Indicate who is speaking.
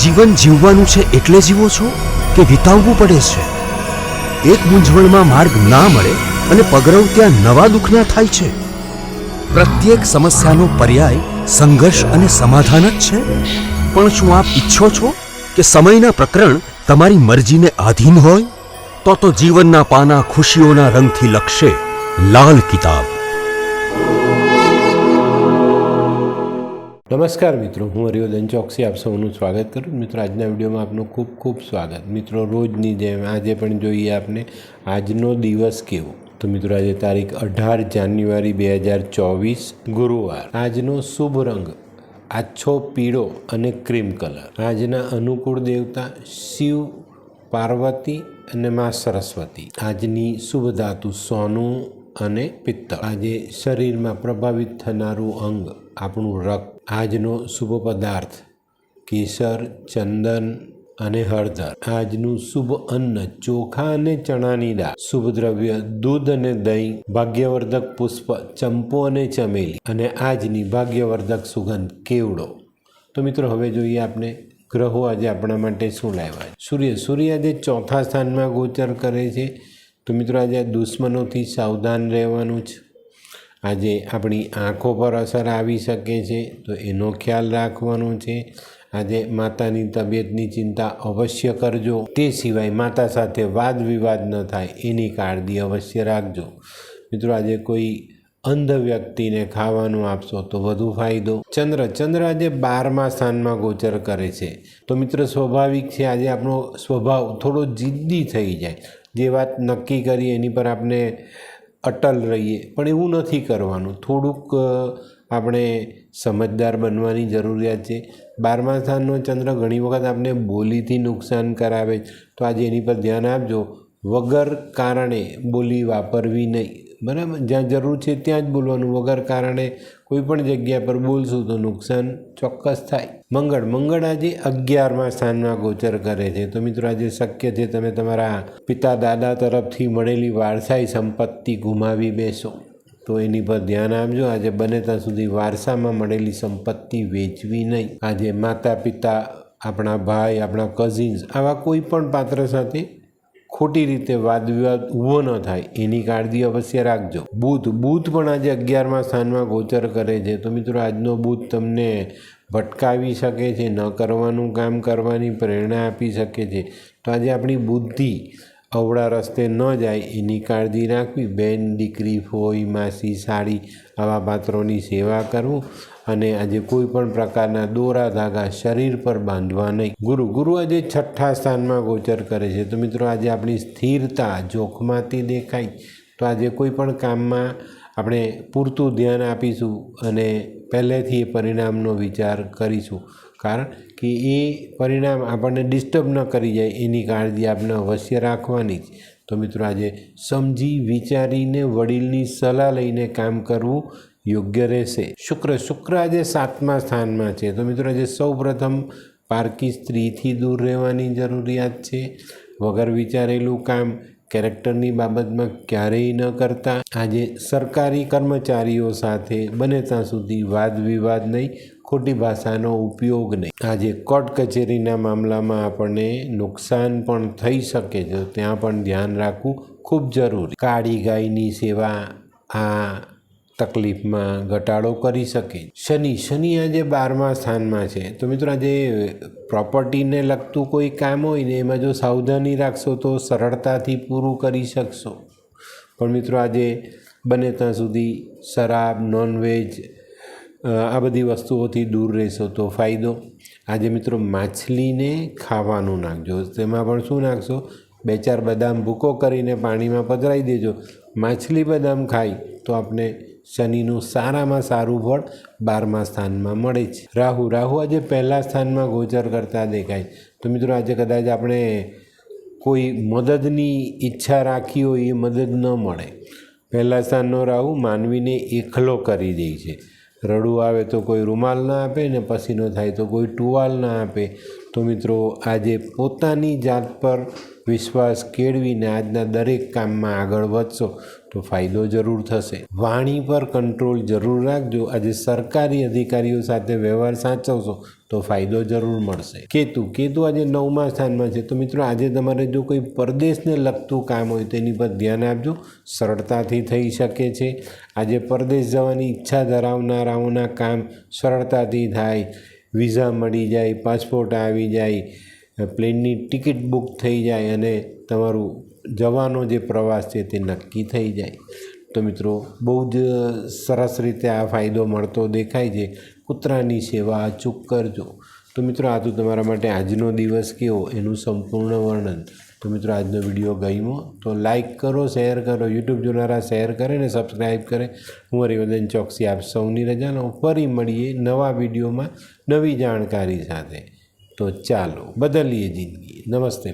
Speaker 1: જીવન જીવવાનું છે એટલે જીવો છો કે વિતાવવું પડે છે? એક મૂંઝવણમાં માર્ગ ના મળે અને પગરવ ત્યાં નવા દુઃખના થાય છે. પ્રત્યેક સમસ્યાનો પર્યાય સંઘર્ષ અને સમાધાન જ છે. પણ શું આપ ઈચ્છો છો કે સમયના પ્રકરણ તમારી મરજીને આધીન હોય? તો જીવનના પાના ખુશીઓના રંગથી લખશે લાલ કિતાબ.
Speaker 2: નમસ્કાર મિત્રો, હું હરિવર્ધન ચોકસી આપ સૌનું સ્વાગત કરું. મિત્રો, આજના વિડીયોમાં આપનું ખૂબ ખૂબ સ્વાગત. મિત્રો, રોજની જેમ આજે પણ જોઈએ આપને આજનો દિવસ કેવો. તો મિત્રો, આજે તારીખ 18 જાન્યુઆરી 2024 ગુરુવાર. આજનો શુભ રંગ આછો પીળો અને ક્રીમ કલર. આજના અનુકૂળ દેવતા શિવ, પાર્વતી અને મા સરસ્વતી. આજની શુભ ધાતુ સોનું અને પિત્તળ. આજે શરીરમાં પ્રભાવિત થનારું અંગ આપણું રક્ત. આજનો શુભ પદાર્થ કેસર, ચંદન અને હળદર. આજનું શુભ અન્ન ચોખા અને ચણાની દાળ. શુભ દ્રવ્ય દૂધ અને દહીં. ભાગ્યવર્ધક પુષ્પ ચંપો અને ચમેલી. અને આજની ભાગ્યવર્ધક સુગંધ કેવડો. તો મિત્રો, હવે જોઈએ આપણે ગ્રહો આજે આપણા માટે શું લાવ્યા છે. સૂર્ય આજે ચોથા સ્થાનમાં ગોચર કરે છે. તો મિત્રો, આજે દુશ્મનોથી સાવધાન રહેવાનું છે. આજે આપણી આંખો પર અસર આવી શકે છે, તો એનો ખ્યાલ રાખવાનો છે. આજે માતાની તબિયતની ચિંતા અવશ્ય કરજો. તે સિવાય માતા સાથે વાદ વિવાદ ન થાય એની કાળજી અવશ્ય રાખજો. મિત્રો, આજે કોઈ અંધ વ્યક્તિને ખાવાનું આપશો તો વધુ ફાયદો. ચંદ્ર આજે 12મા સ્થાનમાં ગોચર કરે છે. તો મિત્રો, સ્વાભાવિક છે આજે આપણો સ્વભાવ થોડો જિદ્દી થઈ જાય. જે વાત નક્કી કરી એની પર આપણે અટલ રહીએ, પણ એવું નથી કરવાનું. થોડુંક આપણે સમજદાર બનવાની જરૂરિયાત છે. 12મા સ્થાનનો ચંદ્ર ઘણી વખત આપણે બોલીથી નુકસાન કરાવે, તો આજે એની પર ધ્યાન આપજો. વગર કારણે બોલી વાપરવી નહીં, બરાબર? જ્યાં જરૂર છે ત્યાં જ બોલવાનું. વગર કારણે કોઈ પણ જગ્યા પર બોલશું તો નુકસાન ચોક્કસ થાય. મંગળ આજે 11મા સ્થાનમાં ગોચર કરે છે. તો મિત્રો, આજે શક્ય છે તમે તમારા પિતા દાદા તરફથી મળેલી વારસાઈ સંપત્તિ ગુમાવી બેસો, તો એની પર ધ્યાન આપજો. આજે બને ત્યાં સુધી વારસામાં મળેલી સંપત્તિ વેચવી નહીં. આજે માતા પિતા, આપણા ભાઈ, આપણા કઝિન્સ, આવા કોઈ પણ પાત્ર સાથે ખોટી રીતે વાદ વિવાદ ઊભો ન થાય એની કાળજી અવશ્ય રાખજો. બુધ પણ આજે 11મા સ્થાનમાં ગોચર કરે છે. તો મિત્રો, આજનો બુધ તમને ભટકાવી શકે છે, ન કરવાનું કામ કરવાની પ્રેરણા આપી શકે છે. તો આજે આપણી બુદ્ધિ અવળા રસ્તે ન જાય એની કાળજી રાખવી. બેન, દીકરી, ફોઈ, માસી, સાડી આવા પાત્રોની સેવા કરવું. અને આજે કોઈ પણ પ્રકારના દોરા ધાગા શરીર પર બાંધવા નહીં. ગુરુ આજે 6ઠ્ઠા સ્થાનમાં ગોચર કરે છે. તો મિત્રો, આજે આપણી સ્થિરતા જોખમાતી દેખાય. તો આજે કોઈ પણ કામમાં આપણે પૂરતું ધ્યાન આપીશું અને પહેલેથી એ પરિણામનો વિચાર કરીશું, કારણ કે એ પરિણામ આપણને ડિસ્ટર્બ ન કરી જાય એની કાળજી આપણે અવશ્ય રાખવાની જ. તો મિત્રો, આજે સમજી વિચારીને વડીલની સલાહ લઈને કામ કરવું યોગ્ય રહેશે. શુક્ર આજે 7મા સ્થાનમાં છે. તો મિત્રો, આજે સૌ પ્રથમ પારકી સ્ત્રીથી દૂર રહેવાની જરૂરિયાત છે. વગર વિચારેલું કામ કેરેક્ટરની બાબતમાં ક્યારેય ન કરતા. આજે સરકારી કર્મચારીઓ સાથે બને ત્યાં સુધી વાદ વિવાદ નહીં, ખોટી ભાષાનો ઉપયોગ નહીં. આજે કોર્ટ કચેરીના મામલામાં આપણને નુકસાન પણ થઈ શકે છે, ત્યાં પણ ધ્યાન રાખવું ખૂબ જરૂરી. કાળી ગાયની સેવા આ તકલીફમાં ઘટાડો કરી શકે. શનિ આજે 12મા સ્થાનમાં છે. તો મિત્રો, આજે પ્રોપર્ટીને લગતું કોઈ કામ હોય ને એમાં જો સાવધાની રાખશો તો સરળતાથી પૂરું કરી શકશો. પણ મિત્રો, આજે બને ત્યાં સુધી શરાબ, નોનવેજ આ બધી વસ્તુઓથી દૂર રહેશો તો ફાયદો. આજે મિત્રો, માછલીને ખાવાનું નાખજો. તેમાં પણ શું નાખશો? 2-4 બદામ ભૂકો કરીને પાણીમાં પધરાવી દેજો. માછલી બદામ ખાય તો આપણે શનિનું સારામાં સારું ફળ 12મા સ્થાનમાં મળે છે. રાહુ આજે 1લા સ્થાનમાં ગોચર કરતા દેખાય. તો મિત્રો, આજે કદાચ આપણે કોઈ મદદની ઈચ્છા રાખી હોય એ મદદ ન મળે. 1લા સ્થાનનો રાહુ માનવીને એકલો કરી દે છે. રડવું આવે તો કોઈ રૂમાલ ના આપે ને પસીનો થાય તો કોઈ ટુવાલ ના આપે. તો મિત્રો, આજે પોતાની જાત પર વિશ્વાસ કેળવીને આજના દરેક કામમાં આગળ વધશો તો ફાયદો જરૂર થશે. વાણી પર કંટ્રોલ જરૂર રાખજો. આજે સરકારી અધિકારીઓ સાથે વ્યવહાર સાચવશો તો ફાયદો જરૂર મળશે. કેતુ આજે 9મા સ્થાનમાં છે. તો મિત્રો આજે તમારે જો કોઈ પરદેશને લગતું કામ હોય તેની પર ધ્યાન આપજો, સરળતાથી થઈ શકે છે. આજે પરદેશ જવાની ઈચ્છા ધરાવનારાઓના કામ સરળતાથી થાય, વિઝા મળી જાય, પાસપોર્ટ આવી જાય, પ્લેનની ટિકિટ બુક થઈ જાય અને તમારું જવાનો જે પ્રવાસ છે તે નક્કી થઈ જાય. તો મિત્રો બહુ જ સરસ રીતે આ ફાયદો મળતો દેખાય છે. કૂતરાની સેવા અચૂક કરજો. તો મિત્રો આ તો તમારા માટે આજનો દિવસ કેવો એનું સંપૂર્ણ વર્ણન. તો મિત્રો આજનો વિડીયો ગમ્યો તો લાઈક કરો, શેર કરો, યુટ્યુબ જોનારા શેર કરે ને સબસ્ક્રાઈબ કરે. હું હરિવર્ધન ચોકસી આપ સૌની રજા લઉં. ફરી મળીએ નવા વિડીયોમાં નવી જાણકારી સાથે. તો ચાલો બદલીએ જિંદગી. નમસ્તે.